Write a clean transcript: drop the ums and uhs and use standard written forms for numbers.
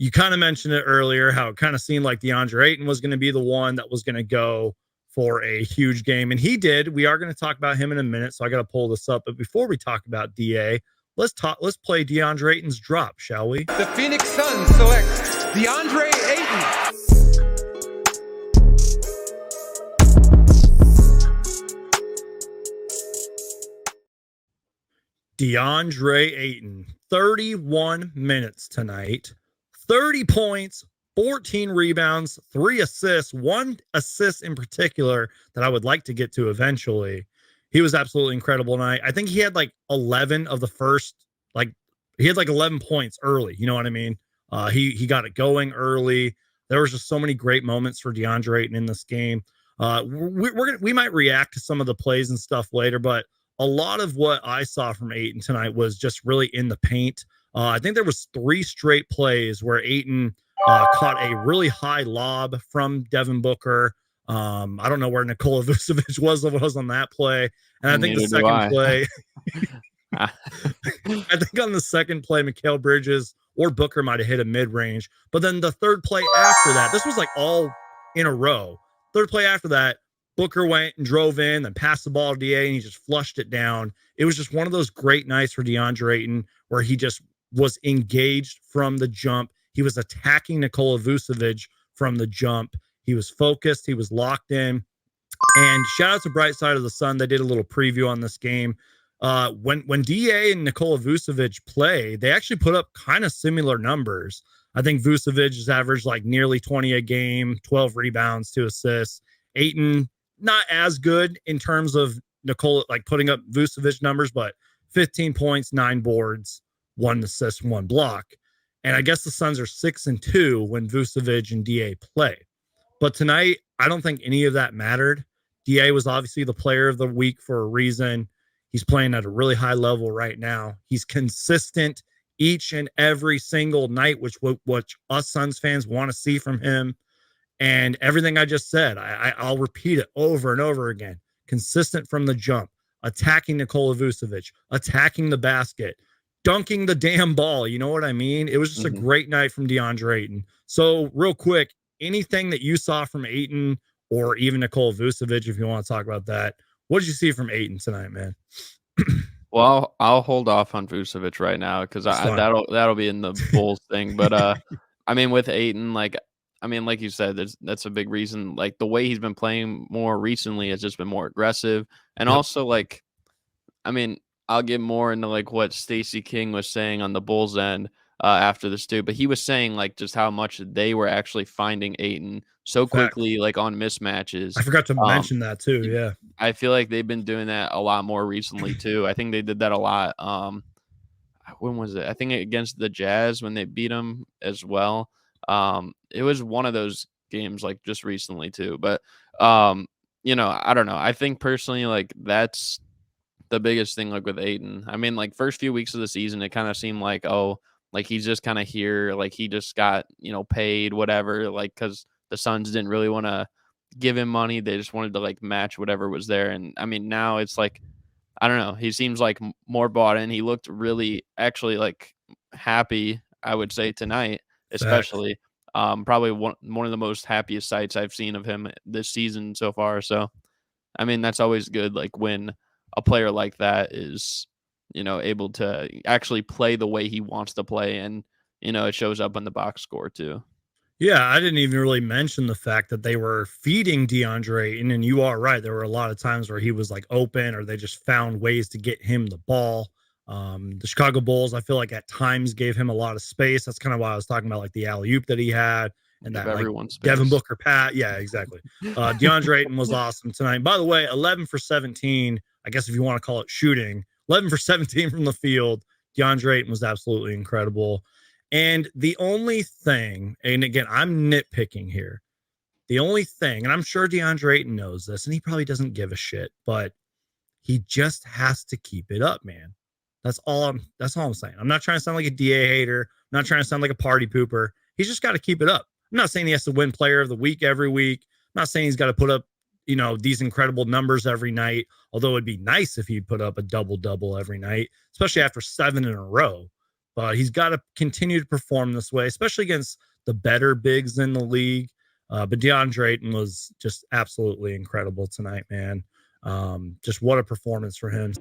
You kind of mentioned it earlier, how it kind of seemed like Deandre Ayton was going to be the one that was going to go for a huge game. And he did. We are going to talk about him in a minute. So I got to pull this up. But before we talk about DA, let's play Deandre Ayton's drop, shall we? The Phoenix Suns select Deandre Ayton. Deandre Ayton, 31 minutes tonight, 30 points, 14 rebounds, 3 assists, 1 assist in particular that I would like to get to eventually. He was absolutely incredible tonight. I think he had like 11 of the first, he had like 11 points early. You know what I mean? He got it going early. There was just so many great moments for Deandre Ayton in this game. We might react to some of the plays and stuff later, but a lot of what I saw from Ayton tonight was just really in the paint. I think there was 3 straight plays where Ayton caught a really high lob from Devin Booker. I don't know where Nikola Vucevic was on that play. And I think the second play, I think on the second play, Mikal Bridges or Booker might have hit a mid-range. But then the third play after that, this was like all in a row. Third play after that, Booker went and drove in and passed the ball to DA and he just flushed it down. It was just one of those great nights for Deandre Ayton where he just was engaged from the jump. He was attacking Nikola Vucevic from the jump. He was focused. He was locked in. And shout out to Bright Side of the Sun. They did a little preview on this game. When DA and Nikola Vucevic play, they actually put up kind of similar numbers. I think Vucevic has averaged like nearly 20 a game, 12 rebounds, 2 assists. Ayton, not as good in terms of Nikola, like putting up Vucevic numbers, but 15 points, 9 boards, 1 assist, 1 block. And I guess the Suns are 6-2 when Vucevic and DA play. But tonight, I don't think any of that mattered. DA was obviously the player of the week for a reason. He's playing at a really high level right now. He's consistent each and every single night, which us Suns fans want to see from him. And everything I just said, I'll repeat it over and over again. Consistent from the jump, attacking Nikola Vucevic, attacking the basket, dunking the damn ball. You know what I mean? It was just a great night from Deandre Ayton. So real quick, anything that you saw from Ayton or even Nikola Vucevic, if you want to talk about that, what did you see from Ayton tonight, man? Well, I'll hold off on Vucevic right now because that'll be in the Bulls thing. But I mean, with Ayton, like you said, that's a big reason. Like the way he's been playing more recently has just been more aggressive, and also like, I mean, I'll get more into like what Stacey King was saying on the Bulls end after this too, but he was saying like just how much they were actually finding Ayton so quickly, like on mismatches. I forgot to mention that too. Yeah, I feel like they've been doing that a lot more recently too. I think they did that a lot. When was it? I think against the Jazz when they beat them as well. It was one of those games like just recently too. But you know, I don't know. I think personally, like that's the biggest thing. Like with Ayton, I mean, like first few weeks of the season, it kind of seemed like like he's just kind of here, like he just got paid whatever, like because the Suns didn't really want to give him money. They just wanted to like match whatever was there. And I mean, now it's like, I don't know. He seems like more bought in. He looked really actually like happy, I would say tonight, especially. Probably one of the most happiest sights I've seen of him this season so far. So, I mean, that's always good. Like when a player like that is, able to actually play the way he wants to play. And, it shows up on the box score too. Yeah, I didn't even really mention the fact that they were feeding Deandre Ayton, and you are right. There were a lot of times where he was like open or they just found ways to get him the ball. The Chicago Bulls, I feel like at times gave him a lot of space. That's kind of why I was talking about like the alley-oop that he had and that like Devin Booker pat. Yeah, exactly. Deandre Ayton was awesome tonight. By the way, 11 for 17, I guess if you want to call it shooting, 11 for 17 from the field. Deandre Ayton was absolutely incredible. And the only thing, and again, I'm nitpicking here. The only thing, and I'm sure Deandre Ayton knows this, and he probably doesn't give a shit, but he just has to keep it up, man. That's all I'm saying. I'm not trying to sound like a DA hater. I'm not trying to sound like a party pooper. He's just got to keep it up. I'm not saying he has to win player of the week every week. I'm not saying he's got to put up, these incredible numbers every night. Although it'd be nice if he'd put up a double-double every night, especially after 7 in a row. but he's got to continue to perform this way, especially against the better bigs in the league. But Deandre Ayton was just absolutely incredible tonight, man. Just what a performance for him.